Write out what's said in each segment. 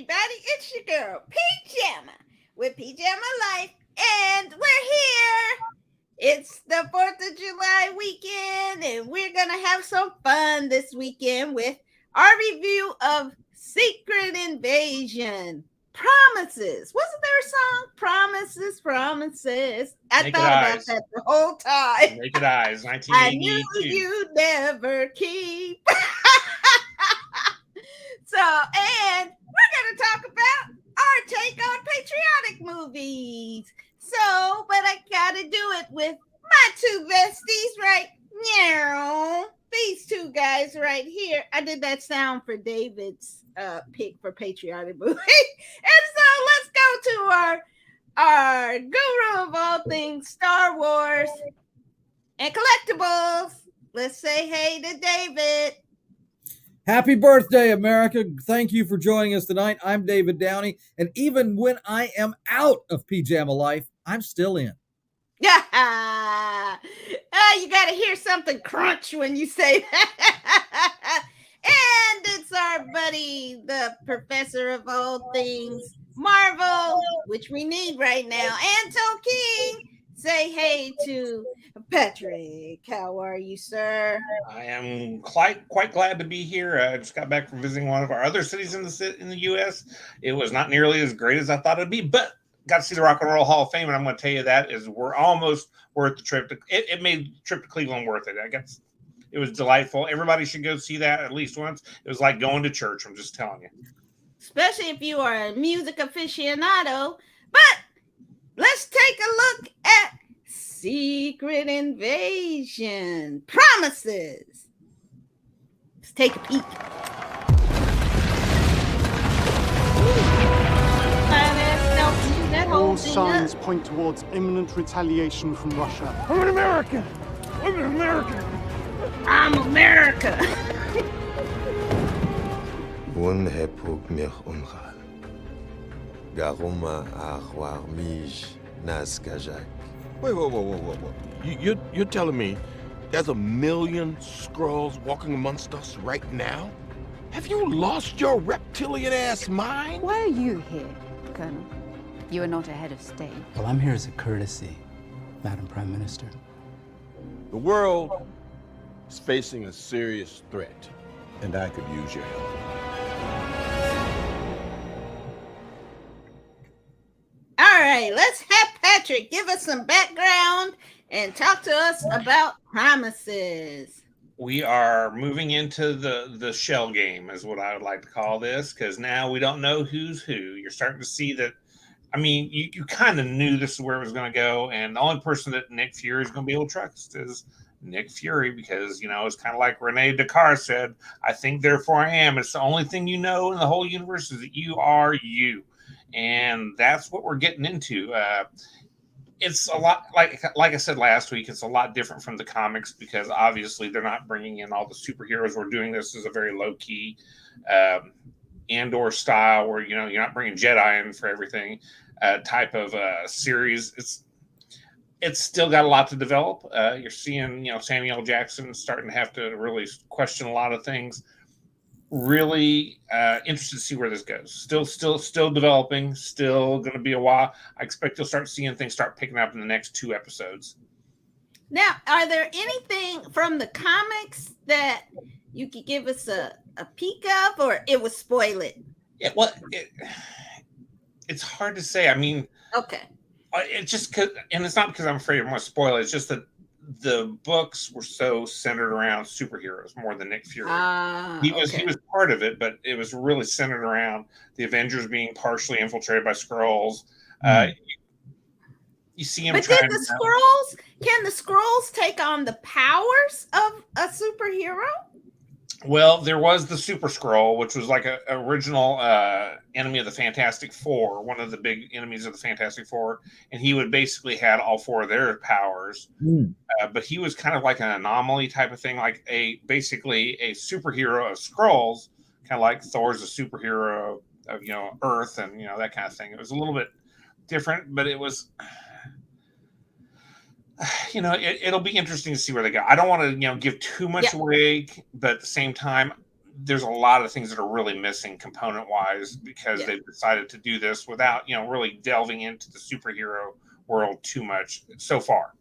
everybody. It's your girl, Pajama, with Pajama Life, and we're here. It's the 4th of July weekend, and we're going to have some fun this weekend with our review of Secret Invasion. Promises. Wasn't there a song? Promises, promises. I Naked thought about Eyes. that the whole time. Naked Eyes, I 1982. knew you'd never keep. And we're going to talk about our take on patriotic movies. But I got to do it with my two besties, right? Meow. These two guys right here. I did that sound for David's pick for patriotic movie. And so let's go to our guru of all things Star Wars and collectibles. Let's say hey to David. Happy birthday, America. Thank you for joining us tonight. I'm David Downey, and even when I am out of Pajama Life, I'm still in. Yeah, you got to hear something crunch when you say that. And it's our buddy, the professor of all things Marvel, which we need right now. Anton King, say hey to Patrick. How are you, sir? I am quite glad to be here. I just got back from visiting one of our other cities in the U.S. It was not nearly as great as I thought it'd be, but got to see the Rock and Roll Hall of Fame, and I'm going to tell you that we're almost worth the trip. It made the trip to Cleveland worth it. I guess it was delightful. Everybody should go see that at least once. It was like going to church. I'm just telling you. Especially if you are a music aficionado. But let's take a look at Secret Invasion. Promises. Let's take a peek. All signs point towards imminent retaliation from Russia. I'm an American. I'm an American. I'm America. Won hepuk mich ungal. Garuma achwar mij naskajak. Wait. You're telling me there's 1 million Skrulls walking amongst us right now? Have you lost your reptilian ass mind? Why are you here, Colonel? You are not a head of state. Well, I'm here as a courtesy, Madam Prime Minister. The world is facing a serious threat, and I could use your help. All right, let's have Patrick give us some background and talk to us about Promises. We are moving into the shell game, is what I would like to call this, because now we don't know who's who. You're starting to see that. I mean, you kind of knew this is where it was going to go, and the only person that Nick Fury is going to be able to trust is Nick Fury, because, it's kind of like Rene Descartes said, I think, therefore I am. It's the only thing you know in the whole universe is that you are you, and that's what we're getting into. It's a lot, like I said last week, it's a lot different from the comics, because obviously they're not bringing in all the superheroes. We're doing this as a very low-key Andor style, where you're not bringing Jedi in for everything type of series. It's still got a lot to develop. You're seeing Samuel L. Jackson starting to have to really question a lot of things. Really interested to see where this goes. Still developing. Still going to be a while. I expect you'll start seeing things start picking up in the next 2 episodes. Now, are there anything from the comics that you could give us a peek of, or it would spoil it? Yeah, well, it's hard to say. I mean, okay, it's just because, and it's not because I'm afraid I'm going to spoil it. It's just that the books were so centered around superheroes more than Nick Fury. He was part of it, but it was really centered around the Avengers being partially infiltrated by Skrulls. You see him. But can the Skrulls take on the powers of a superhero? Well, there was the Super Skrull, which was like an original enemy of the Fantastic Four, one of the big enemies of the Fantastic Four, and he would basically had all 4 of their powers. But he was kind of like an anomaly type of thing, like basically a superhero of Skrulls, kind of like Thor's a superhero of Earth and that kind of thing. It was a little bit different, but it was. It'll be interesting to see where they go. I don't want to, give too much away, but at the same time, there's a lot of things that are really missing component wise because they've decided to do this without, really delving into the superhero world too much so far.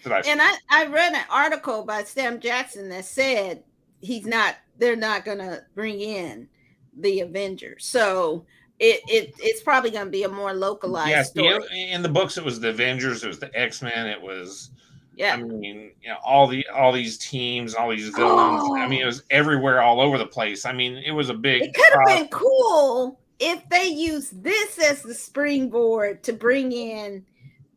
And I read an article by Sam Jackson that said they're not going to bring in the Avengers. So it's probably going to be a more localized story. In the books, it was the Avengers, it was the X-Men, it was, I mean, all these teams, all these villains. I mean, it was everywhere, all over the place. I mean, it was a big. It could have been cool if they used this as the springboard to bring in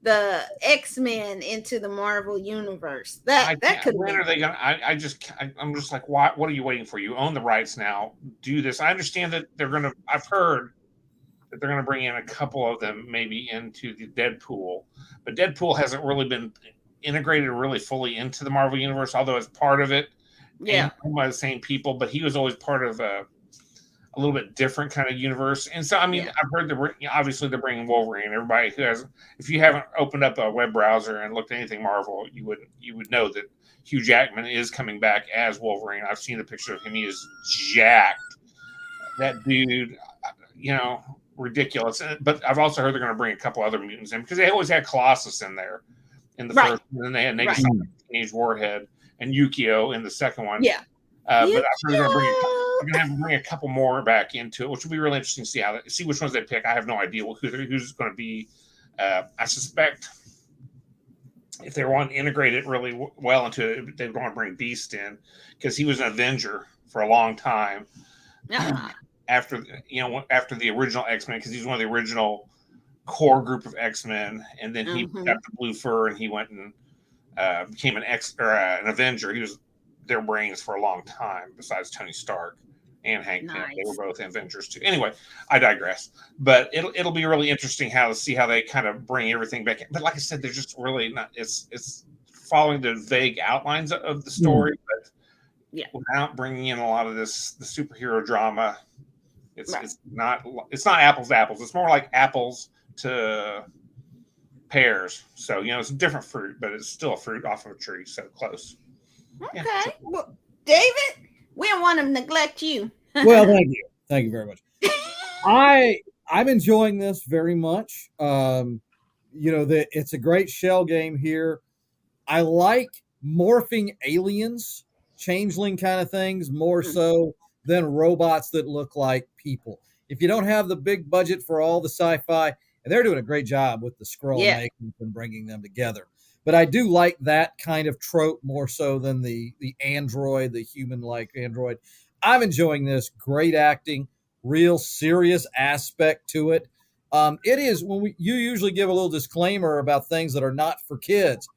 the X-Men into the Marvel universe. That could. When are they gonna? I'm just like, what are you waiting for? You own the rights now. Do this. I understand that they're gonna. I've heard that they're gonna bring in a couple of them maybe into the Deadpool, but Deadpool hasn't really been integrated really fully into the Marvel universe, although it's part of it. Yeah, by the same people, but he was always part of a little bit different kind of universe. And so, I mean, I've heard obviously they're bringing Wolverine. Everybody who has, if you haven't opened up a web browser and looked at anything Marvel, you would know that Hugh Jackman is coming back as Wolverine. I've seen the picture of him. He is jacked. That dude, ridiculous. But I've also heard they're going to bring a couple other mutants in because they always had Colossus in there in the first, and then they had Teenage Warhead and Yukio in the second one. Yeah. But I'm sure they're going to have to bring a couple more back into it, which will be really interesting to see which ones they pick. I have no idea who's going to be. I suspect if they want to integrate it really well into it, they want to bring Beast in because he was an Avenger for a long time. After the original X-Men, because he's one of the original core group of X-Men, and then he got the blue fur and he went and became an Avenger. He was their brains for a long time, besides Tony Stark and Hank Pym. They were both Avengers too. Anyway, I digress. But it'll be really interesting to see how they kind of bring everything back. But like I said, they're just really not. It's following the vague outlines of the story, but without bringing in a lot of the superhero drama. It's not apples to apples. It's more like apples to pears. So it's a different fruit, but it's still a fruit off of a tree. So close. Okay. Well, David, we don't want to neglect you. Well, thank you very much. I'm enjoying this very much. It's a great shell game here. I like morphing aliens, changeling kind of things more so than robots that look like people. If you don't have the big budget for all the sci-fi, and they're doing a great job with the scroll making and bringing them together. But I do like that kind of trope more so than the android, the human-like android. I'm enjoying this. Great acting, real serious aspect to it. It is when you usually give a little disclaimer about things that are not for kids.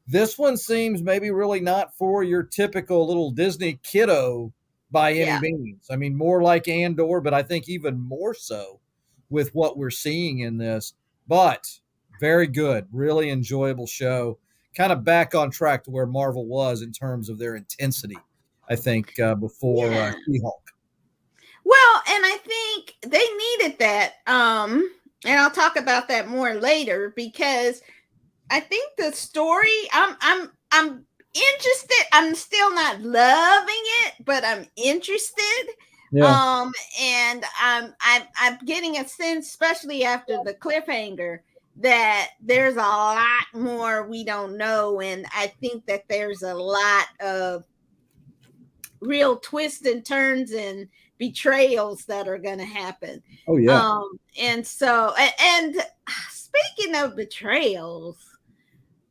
This one seems maybe really not for your typical little Disney kiddo by any means. I mean, more like Andor, but I think even more so with what we're seeing in this. But very good, really enjoyable show. Kind of back on track to where Marvel was in terms of their intensity, I think, before She-Hulk. Well, and I think they needed that. And I'll talk about that more later because I think the story, I'm interested. I'm still not loving it, but I'm interested. Yeah. And I'm getting a sense, especially after the cliffhanger, that there's a lot more we don't know. And I think that there's a lot of real twists and turns and betrayals that are going to happen. Oh, yeah. And so, and speaking of betrayals,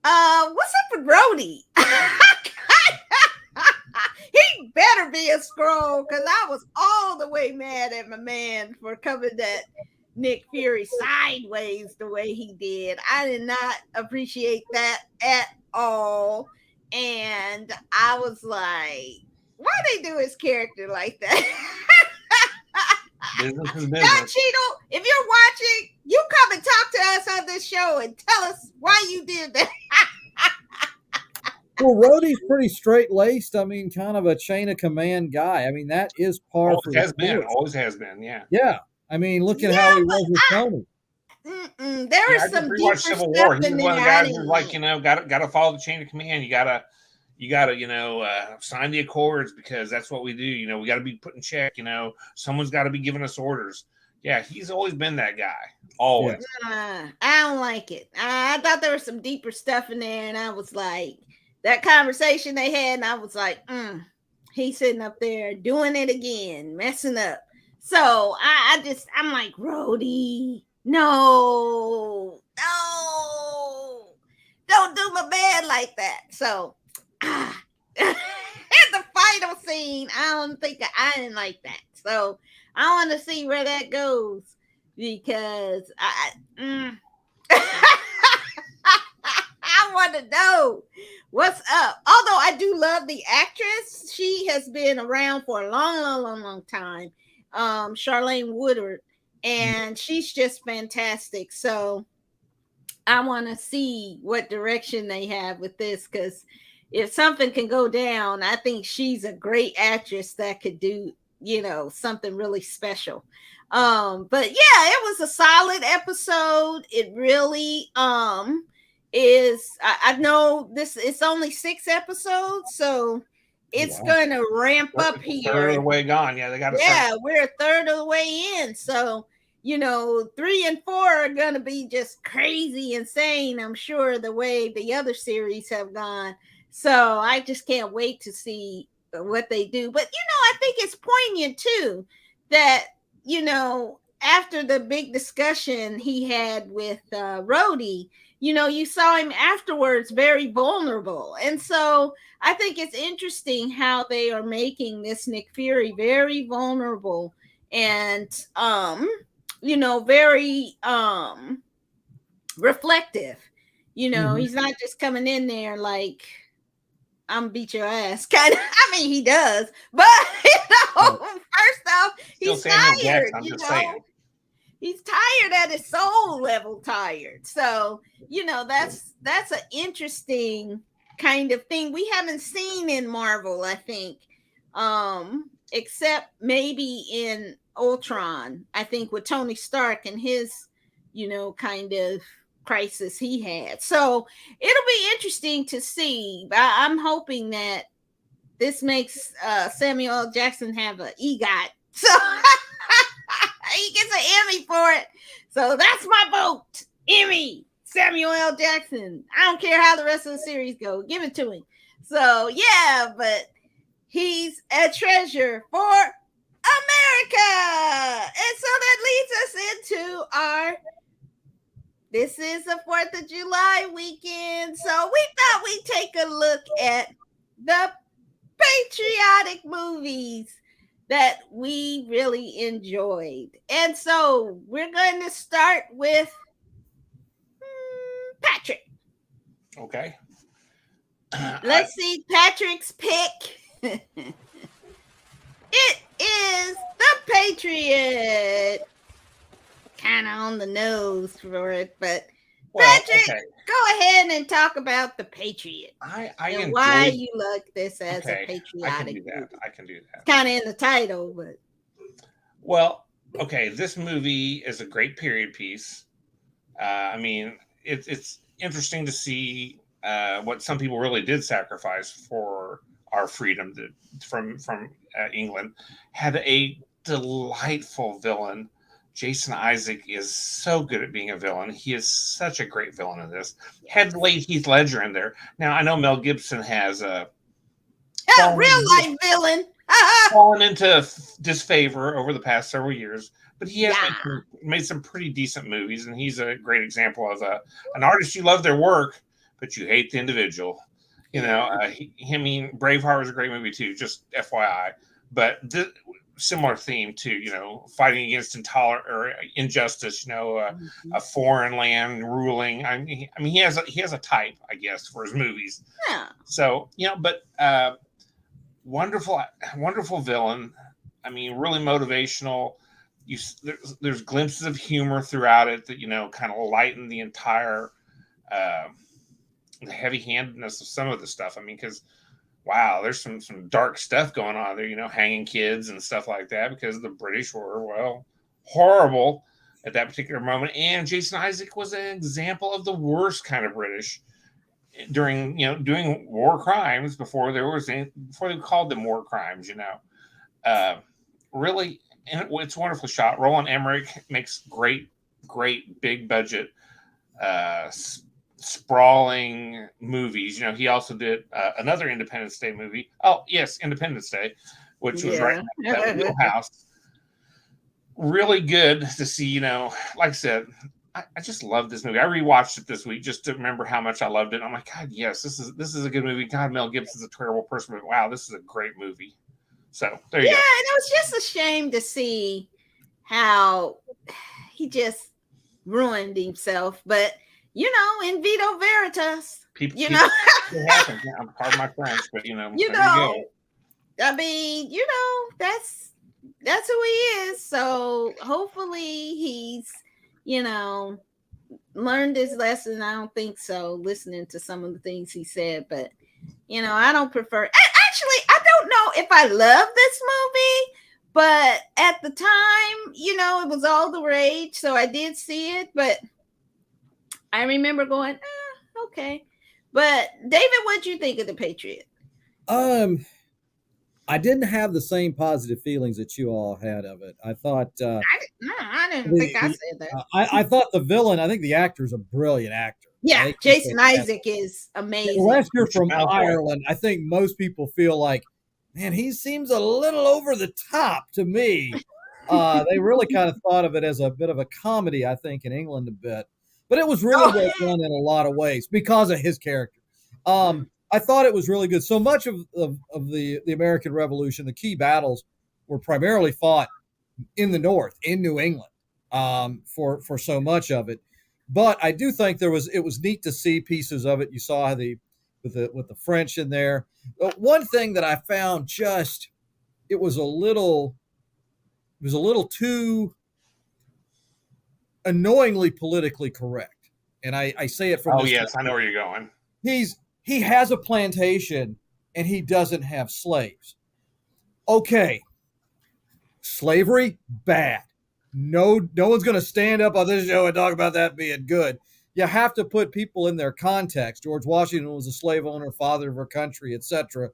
what's up with Rhodey? He better be a scroll because I was all the way mad at my man for coming at Nick Fury sideways the way he did. I did not appreciate that at all. And I was like, why they do his character like that? Business is business. Don Cheadle, if you're watching, you come and talk to us on this show and tell us why you did that. Well, Rhodey's pretty straight-laced. I mean, kind of a chain of command guy. I mean, that is par for the course. Always has been, yeah. Yeah. I mean, look at how he was with Tony. There is some deeper Civil War. stuff He's in one of the there. guys who's like, got to follow the chain of command. You got to, you got to, sign the accords because that's what we do. We got to be put in check. Someone's got to be giving us orders. Yeah, he's always been that guy. Always. I don't like it. I thought there was some deeper stuff in there, and I was like, that conversation they had, and I was like, he's sitting up there doing it again, messing up. So I'm like, Rhodey, no, don't do my man like that. So, at the final scene, I didn't like that. So I want to see where that goes because I want to know what's up. Although I do love the actress, she has been around for a long time. Charlene Woodard, and she's just fantastic. So I want to see what direction they have with this because if something can go down, I think she's a great actress that could do, something really special. But yeah, it was a solid episode. It really is. I know it's only 6 episods, so it's going to ramp up here. Third of the way gone. Yeah, they got to. Yeah, we're a third of the way in, so 3 and 4 are going to be just crazy insane. I'm sure the way the other series have gone. So I just can't wait to see what they do. But I think it's poignant too that after the big discussion he had with Rhodey, you saw him afterwards very vulnerable. And so I think it's interesting how they are making this Nick Fury very vulnerable and very reflective. He's not just coming in there like I'm beat your ass kind of. I mean, he does, but first off, he's tired. He's tired at his soul level tired. So that's an interesting kind of thing we haven't seen in Marvel, I think, except maybe in Ultron. I think with Tony Stark and his kind of crisis he had. So it'll be interesting to see. I'm hoping that this makes Samuel L. Jackson have an EGOT. So he gets an Emmy for it. So that's my vote. Emmy. Samuel L. Jackson. I don't care how the rest of the series go. Give it to him. So yeah, but he's a treasure for America. And so that leads us into this is the 4th of July weekend. So we thought we'd take a look at the patriotic movies that we really enjoyed. And so we're going to start with Patrick. Okay. Let's see Patrick's pick. It is The Patriot. Kind of on the nose for it, but Patrick, go ahead and talk about The Patriot. And why you like this as a patriotic movie. I can do that. Kind of in the title, but this movie is a great period piece. I mean, it's interesting to see what some people really did sacrifice for our freedom from England. Had a delightful villain. Jason Isaac is so good at being a villain. He is such a great villain in this. Had late Heath Ledger in there. Now, I know Mel Gibson has a real life villain fallen into disfavor over the past several years, but he has made some pretty decent movies, and he's a great example of an artist. You love their work, but you hate the individual. Braveheart was a great movie too, just FYI. But similar theme to fighting against injustice, a foreign land ruling. I mean he has a type, I guess, for his movies. So but wonderful villain. I mean, really motivational. There's glimpses of humor throughout it that kind of lighten the entire the heavy-handedness of some of the stuff. I mean, because wow, there's some dark stuff going on there, hanging kids and stuff like that, because the British were, horrible at that particular moment. And Jason Isaac was an example of the worst kind of British during doing war crimes before before they called them war crimes. Really, and it's a wonderful shot. Roland Emmerich makes great big budget sprawling movies. He also did another Independence Day movie. Oh yes, Independence Day, which was right in that wheelhouse. Really good to see. Like I said, I just love this movie. I rewatched it this week just to remember how much I loved it. I'm like, God, yes, this is a good movie. God, Mel Gibson's a terrible person, but wow, this is a great movie. So there you go. Yeah, and it was just a shame to see how he just ruined himself. But in vito veritas, people it happens. I'm pardon my French, but there you go. I mean, that's who he is. So hopefully he's learned his lesson. I don't think so, listening to some of the things he said, but I don't prefer. Actually, I don't know if I love this movie, but at the time, it was all the rage, so I did see it. But I remember going, okay. But David, what'd you think of The Patriot? I didn't have the same positive feelings that you all had of it. I thought I didn't think I said that. I thought the villain. I think the actor's a brilliant actor. Yeah, Jason Isaac is amazing. Unless you're from Ireland, I think most people feel like, man, he seems a little over the top to me. They really kind of thought of it as a bit of a comedy, I think, in England a bit. But it was really well done in a lot of ways because of his character. I thought it was really good. So much of the American Revolution, the key battles were primarily fought in the North, in New England, for so much of it. But I do think it was neat to see pieces of it. You saw with the French in there. One thing that I found it was a little too annoyingly politically correct. And I say it from yes, I know where you're going. He has a plantation and he doesn't have slaves. Okay. Slavery, bad. No one's going to stand up on this show and talk about that being good. You have to put people in their context. George Washington was a slave owner, father of our country, etc.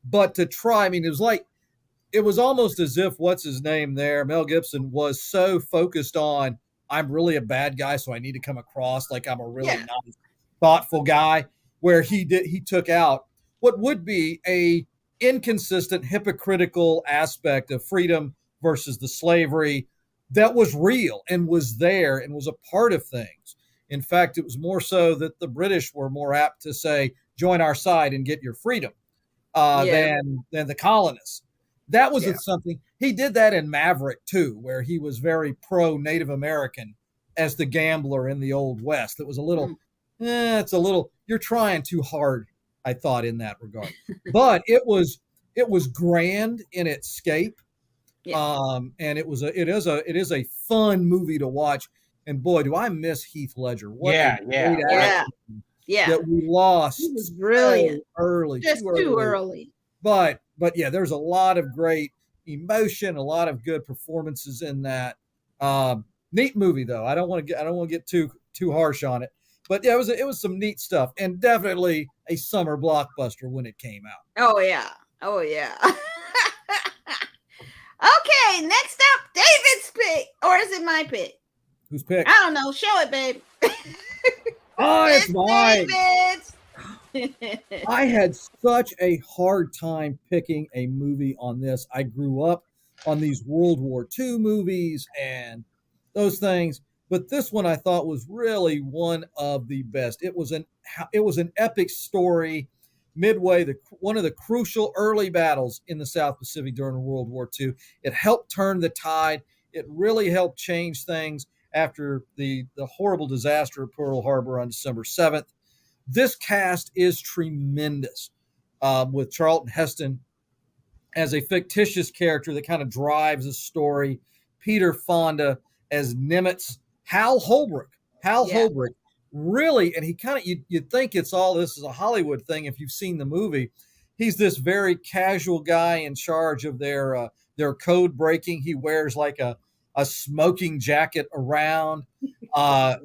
But to try, it was almost as if, what's his name there, Mel Gibson, was so focused on, I'm really a bad guy, so I need to come across like I'm a really nice, thoughtful guy, where he took out what would be a inconsistent, hypocritical aspect of freedom versus the slavery that was real and was there and was a part of things. In fact, it was more so that the British were more apt to say, join our side and get your freedom than the colonists. That was something. He did that in Maverick, too, where he was very pro-Native American as the gambler in the Old West. It was a little, you're trying too hard, I thought, in that regard. But it was grand in its scape. And it is a fun movie to watch. And boy, do I miss Heath Ledger. What a great actor that we lost. He was brilliant. Early. Just too early. But yeah, there's a lot of great emotion, a lot of good performances in that. Neat movie though. I don't want to get too harsh on it. But yeah, it was some neat stuff, and definitely a summer blockbuster when it came out. Oh yeah. Okay, next up, David's pick, or is it my pick? Whose pick? I don't know. Show it, babe. Oh, it's mine. David's. I had such a hard time picking a movie on this. I grew up on these World War II movies and those things, but this one I thought was really one of the best. It was an epic story. Midway, one of the crucial early battles in the South Pacific during World War II. It helped turn the tide. It really helped change things after the horrible disaster of Pearl Harbor on December 7th. This cast is tremendous, with Charlton Heston as a fictitious character that kind of drives the story. Peter Fonda as Nimitz. Hal Holbrook, really, and he kind of, you'd think this is a Hollywood thing if you've seen the movie. He's this very casual guy in charge of their code breaking. He wears like a smoking jacket around,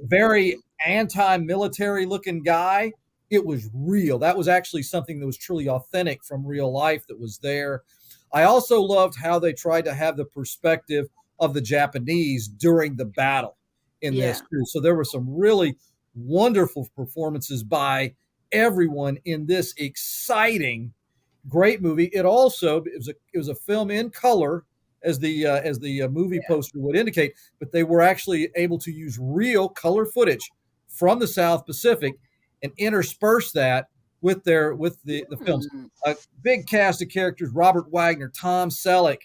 very anti-military looking guy it was real. That was actually something that was truly authentic from real life that was there. I also loved how they tried to have the perspective of the Japanese during the battle in this too. So there were some really wonderful performances by everyone in this exciting, great movie. It was a film in color, as the movie poster would indicate, but they were actually able to use real color footage from the South Pacific and intersperse that with the films. A big cast of characters: Robert Wagner, Tom Selleck,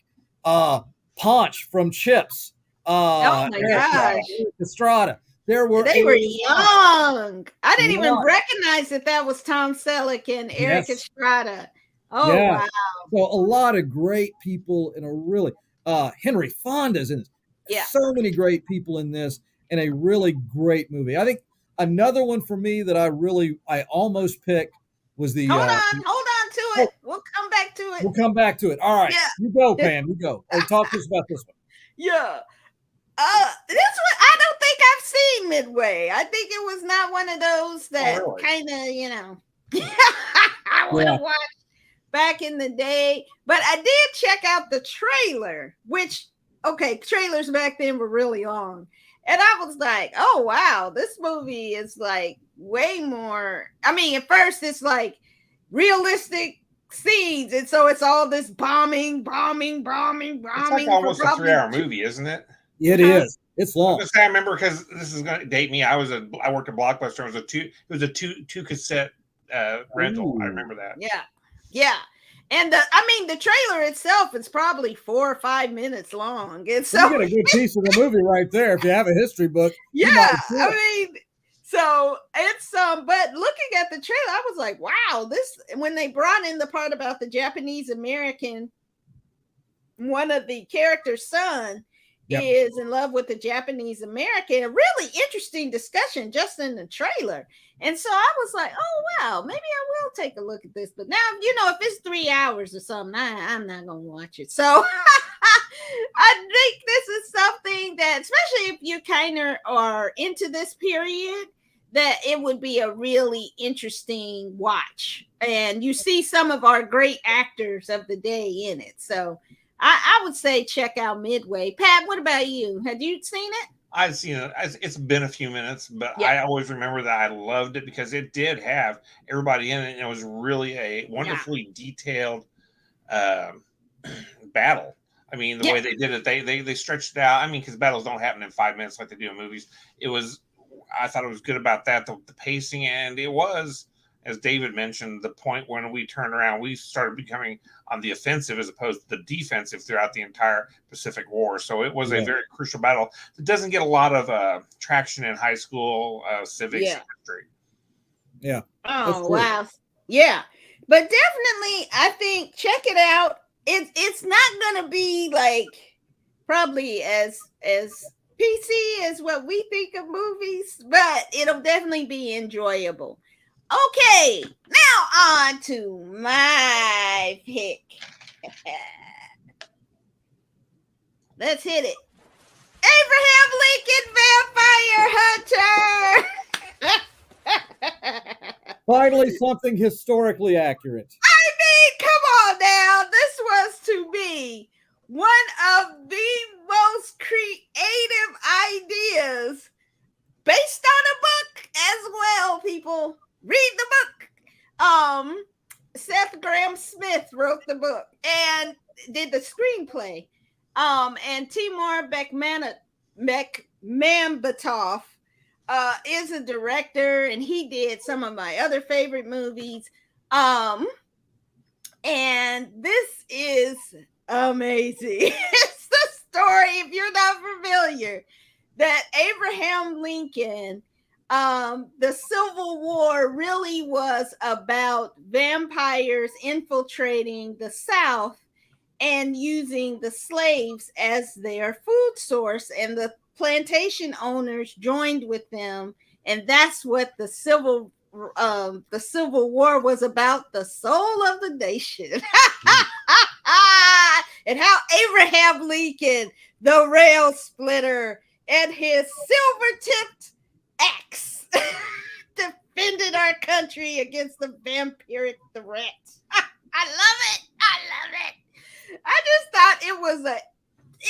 Ponch from Chips, Oh my gosh. Eric Estrada. They were young. I didn't even recognize that was Tom Selleck and Eric Estrada. Oh wow. So a lot of great people in a really Henry Fonda's in this. Yeah. So many great people in this, and a really great movie. I think another one for me that I almost picked was the hold on to it. We'll come back to it. We'll come back to it. All right. Yeah. You go, Pam. You go. Hey, talk to us about this one. Yeah. This one I don't think I've seen Midway. I think it was not one of those that kind of, I would have watched back in the day. But I did check out the trailer, which, trailers back then were really long. And I was like, oh, wow, this movie is like way more. I mean, at first it's like realistic scenes. And so it's all this bombing. It's like almost a 3-hour movie, isn't it? It is. It's long. I remember, because this is going to date me. I worked at Blockbuster. It was a two cassette rental. Ooh. I remember that. Yeah. And the trailer itself is probably 4 or 5 minutes long. And so you get a good piece of the movie right there if you have a history book. Yeah, so it's but looking at the trailer, I was like, wow, when they brought in the part about the Japanese American, one of the character's son is in love with the Japanese American. A really interesting discussion just in the trailer. And so I was like, oh, wow, maybe I will take a look at this. But now, if it's 3 hours or something, I'm not going to watch it. So I think this is something that, especially if you kind of are into this period, that it would be a really interesting watch. And you see some of our great actors of the day in it. So I would say check out Midway. Pat, what about you? Have you seen it? I've seen it. It's been a few minutes, but I always remember that I loved it because it did have everybody in it, and it was really a wonderfully detailed battle. I mean, the way they did it, they stretched it out. I mean, because battles don't happen in 5 minutes like they do in movies. I thought it was good about that, the pacing, and it was, as David mentioned, the point when we turned around, we started becoming on the offensive as opposed to the defensive throughout the entire Pacific War. So it was a very crucial battle that doesn't get a lot of traction in high school civics history. Yeah. Oh, wow. Yeah. But definitely, I think, check it out. It's not going to be like probably as PC as what we think of movies, but it'll definitely be enjoyable. Okay, now on to my pick. Let's hit it. Abraham Lincoln Vampire Hunter. Finally, something historically accurate. I mean, come on now. This was to me one of the most creative ideas based on a book as well, people. Read the book. Seth Graham Smith wrote the book and did the screenplay. And Timur Bekmambetov is a director, and he did some of my other favorite movies. And this is amazing. It's the story, if you're not familiar, that Abraham Lincoln, the Civil War really was about vampires infiltrating the South and using the slaves as their food source, and the plantation owners joined with them, and that's what the Civil War was about, the soul of the nation. And how Abraham Lincoln, the rail splitter, and his silver-tipped axe defended our country against the vampiric threat. I love it. I love it. I just thought it was a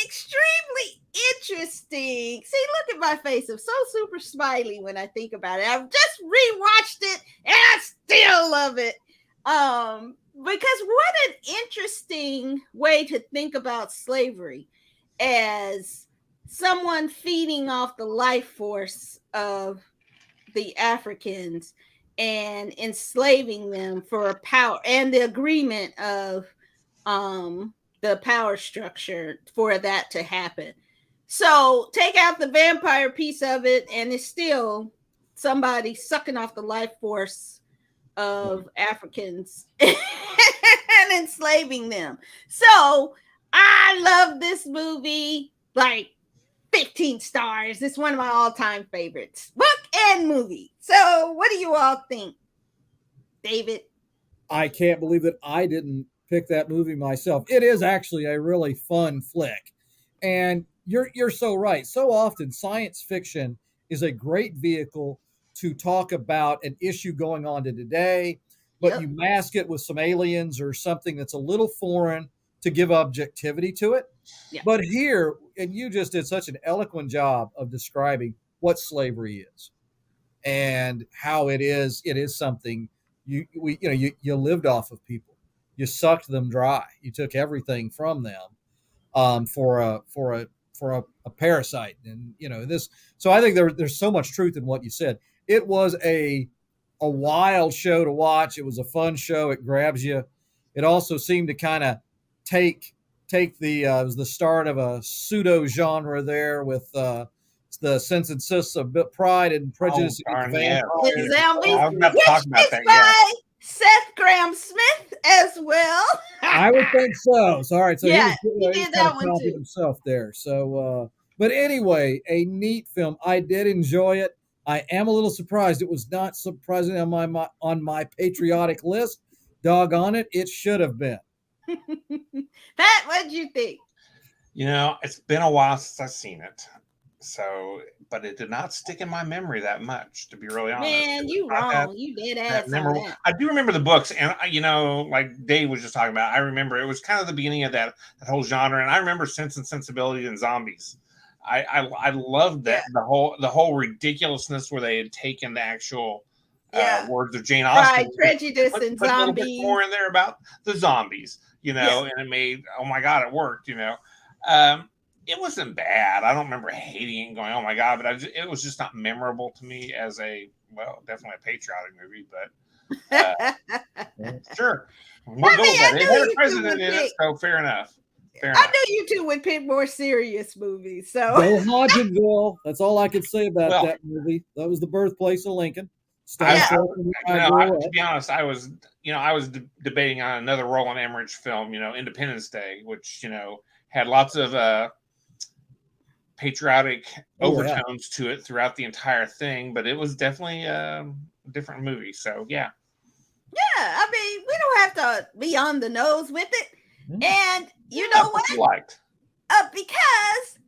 extremely interesting. See, look at my face. I'm so super smiley when I think about it. I've just rewatched it and I still love it. Because what an interesting way to think about slavery as someone feeding off the life force of the Africans and enslaving them for power and the agreement of the power structure for that to happen. So take out the vampire piece of it, and it's still somebody sucking off the life force of Africans and enslaving them. So I love this movie, like 15 stars. It's one of my all-time favorites, book and movie. So what do you all think, David? I can't believe that I didn't pick that movie myself. It is actually a really fun flick. And you're so right. So often science fiction is a great vehicle to talk about an issue going on to today, but you mask it with some aliens or something that's a little foreign to give objectivity to it. Yeah. But here, and you just did such an eloquent job of describing what slavery is and how it is something you lived off of people. You sucked them dry. You took everything from them for a parasite, and this. So I think there's so much truth in what you said. It was a wild show to watch. It was a fun show. It grabs you. It also seemed to kind of take the it was the start of a pseudo genre there with the Sense and Sense of Pride and Prejudice. Oh, darn, Yeah. yeah. Zombies, I was about to talk about which that. is by Seth Graham-Smith as well. I would think so. So, all right. So Yeah, he he did that one too. himself there. So, but anyway, a neat film. I did enjoy it. I am a little surprised. It was not surprising on my patriotic list. Doggone it, it should have been. Pat, what'd you think? It's been a while since I've seen it. So, but it did not stick in my memory that much, to be really honest. Man, you wrong. You did ass on that. I do remember the books, and like Dave was just talking about, I remember it was kind of the beginning of that whole genre, and I remember Sense and Sensibility and Zombies. I loved that the whole ridiculousness where they had taken the actual words of Jane Austen, Pride, Prejudice, and put a little bit Zombies. more in there about the zombies, and it made, oh my god, it worked. It wasn't bad. I don't remember hating it and going, oh my god, but it was just not memorable to me as definitely a patriotic movie, but sure. We'll go with that. It had a president in it, so fair enough. I knew you two would pick more serious movies. So Go Hodgenville. That's all I could say about that movie. That was the birthplace of Lincoln. To be honest, I was debating on another Roland Emmerich film, Independence Day, which had lots of patriotic overtones to it throughout the entire thing, but it was definitely a different movie. So yeah, I mean, we don't have to be on the nose with it. And you know what? You liked. Because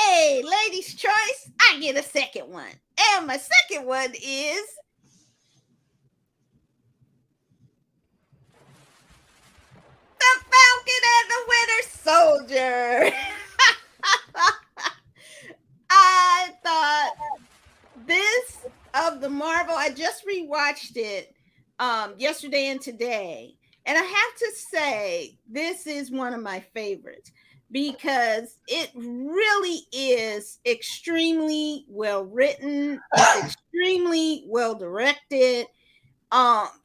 a lady's choice, I get a second one. And my second one is The Falcon and the Winter Soldier. I thought this of the Marvel, I just rewatched it yesterday and today. And I have to say, this is one of my favorites because it really is extremely well written, extremely well directed.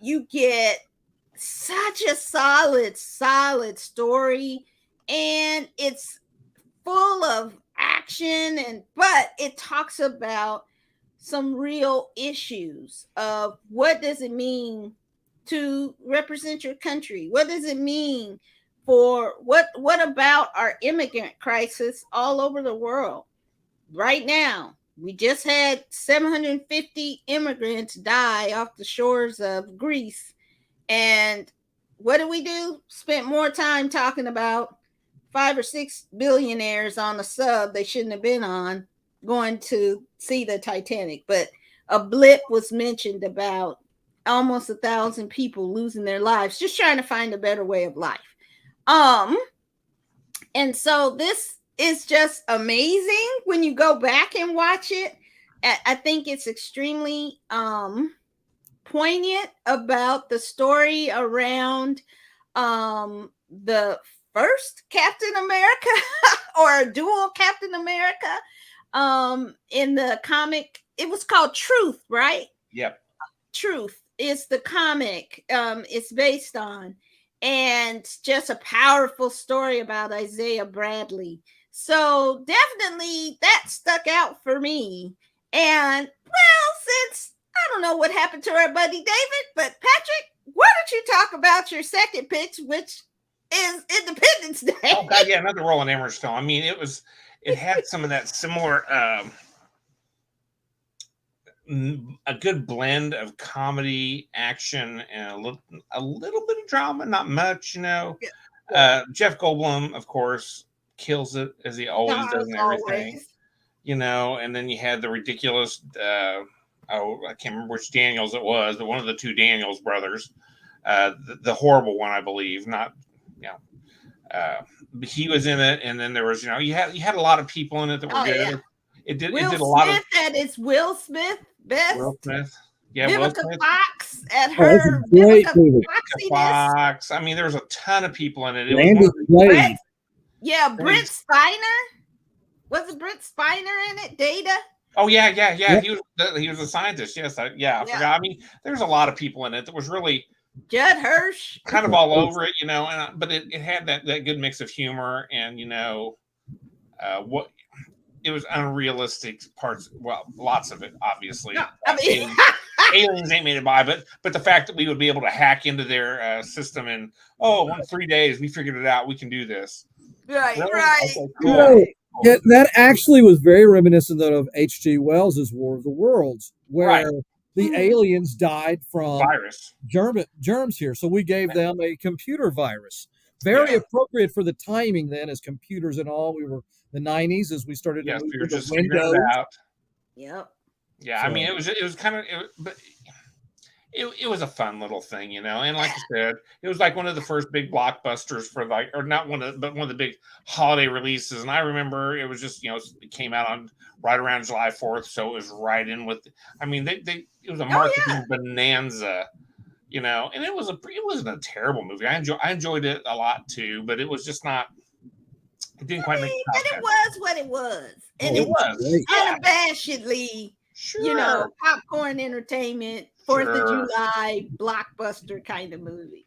You get such a solid story, and it's full of action, but it talks about some real issues of what does it mean to represent your country? What does it mean for what about our immigrant crisis all over the world right now? We just had 750 immigrants die off the shores of Greece. And what do? Spent more time talking about 5 or 6 billionaires on the sub they shouldn't have been on going to see the Titanic. But a blip was mentioned about almost 1,000 people losing their lives just trying to find a better way of life. And so this is just amazing when you go back and watch it. I think it's extremely poignant about the story around the first Captain America or dual Captain America. In the comic, it was called Truth, right? Yep. Truth is the comic it's based on, and just a powerful story about Isaiah Bradley. So definitely that stuck out for me. And well, since I don't know what happened to our buddy David, but Patrick, why don't you talk about your second pitch, which is Independence Day? Oh God, yeah, another Roland Emmerich film. I mean, it had some of that similar, a good blend of comedy, action, and a little bit of drama, not much, you know. Jeff Goldblum, of course, kills it as he always does in everything, you know. And then you had the ridiculous, I can't remember which Daniels it was, but one of the two Daniels brothers, the horrible one, I believe, not, you know. He was in it, and then there was, you know, you had a lot of people in it that were good. Yeah. It did Will a lot Smith of at its Will Smith best. Will Smith. Yeah, Vivica Will Smith. Fox at Oh, her that's a great movie. Fox. I mean, there was a ton of people in it. It Randy was one of the, Quaid. Yeah, Brent Spiner. Was it Brent Spiner in it? Data. Oh yeah. Yep. He was a scientist. Yes, I forgot. I mean, there's a lot of people in it that was really Judd Hirsch. kind of all over it, you know. And but it had that good mix of humor and, you know, what it was unrealistic parts. Well, lots of it, obviously. No, I mean, aliens ain't made it by, but the fact that we would be able to hack into their system and in 3 days we figured it out, we can do this. right. Okay, cool. No, yeah, that actually was very reminiscent of H.G. Wells's War of the Worlds, where the aliens died from virus germs here. So we gave them a computer virus. Very appropriate for the timing then, as computers and all. We were the 90s as we started to move we were to just the figuring Windows. it out. Yep. Yeah, so, I mean, it was kind of, but it was a fun little thing, you know. And like I said, it was like one of the first big blockbusters for but one of the big holiday releases. And I remember it was just, you know, it came out on right around July 4th, so it was right in with. I mean, it was a marketing bonanza, you know. And it wasn't a terrible movie. I enjoyed it a lot too, but it was just not. It didn't quite make it. But it was what it was, and it was unabashedly. Sure. You know, popcorn entertainment, 4th of July blockbuster kind of movie.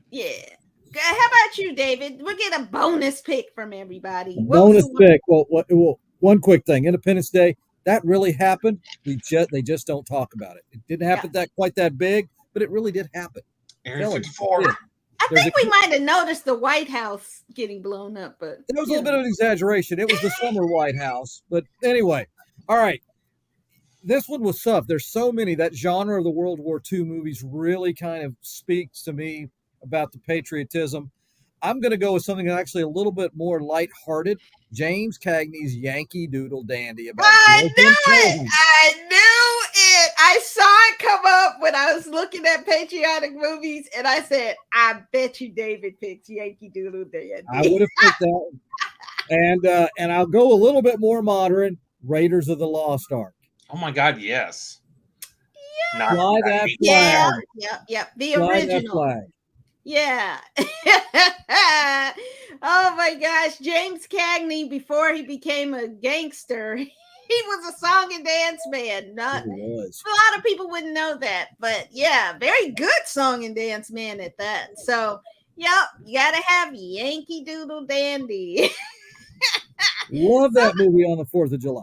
Yeah. How about you, David? We'll get a bonus pick from everybody. Bonus pick. Well, one quick thing. Independence Day, that really happened. They just don't talk about it. It didn't happen quite that big, but it really did happen. Area 54. I think we might have noticed the White House getting blown up, but there was a little bit of an exaggeration. It was the summer White House. But anyway, all right. This one was tough. There's so many. That genre of the World War II movies really kind of speaks to me about the patriotism. I'm going to go with something that's actually a little bit more lighthearted. James Cagney's Yankee Doodle Dandy. I knew it. I saw it come up when I was looking at patriotic movies, and I said, I bet you David picked Yankee Doodle Dandy. I would have picked that one. And I'll go a little bit more modern. Raiders of the Lost Ark. Oh my God, yes. Yeah. Fly that flag. Yeah. The Fly original. that flag. Yeah. Oh my gosh. James Cagney, before he became a gangster, he was a song and dance man. A lot of people wouldn't know that, but yeah, very good song and dance man at that. So, yep, you got to have Yankee Doodle Dandy. Love that movie on the 4th of July.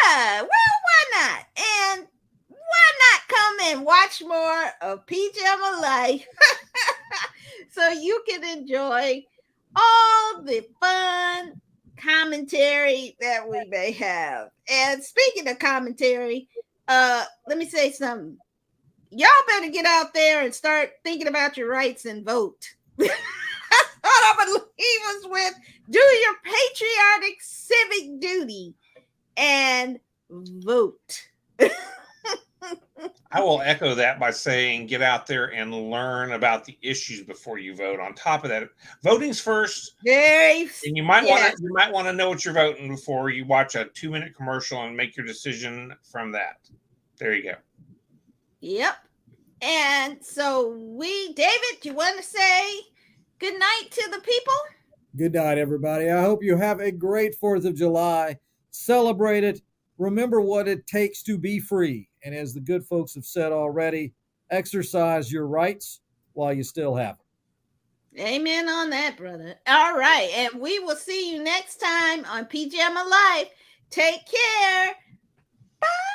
Yeah, well, why not? And why not come and watch more of Pajama Life so you can enjoy all the fun commentary that we may have. And speaking of commentary, let me say something. Y'all better get out there and start thinking about your rights and vote. That's what I'm going to leave us with. Do your patriotic civic duty and vote. I will echo that by saying get out there and learn about the issues before you vote. On top of that, voting's first. Very. And you might yes. want to know what you're voting before you watch a 2-minute commercial and make your decision from that. There you go. Yep. And so David, you want to say good night to the people? Good night, everybody. I hope you have a great 4th of July. Celebrate it. Remember what it takes to be free. And as the good folks have said already, exercise your rights while you still have them. Amen on that, brother. All right. And we will see you next time on PJama Live. Take care. Bye.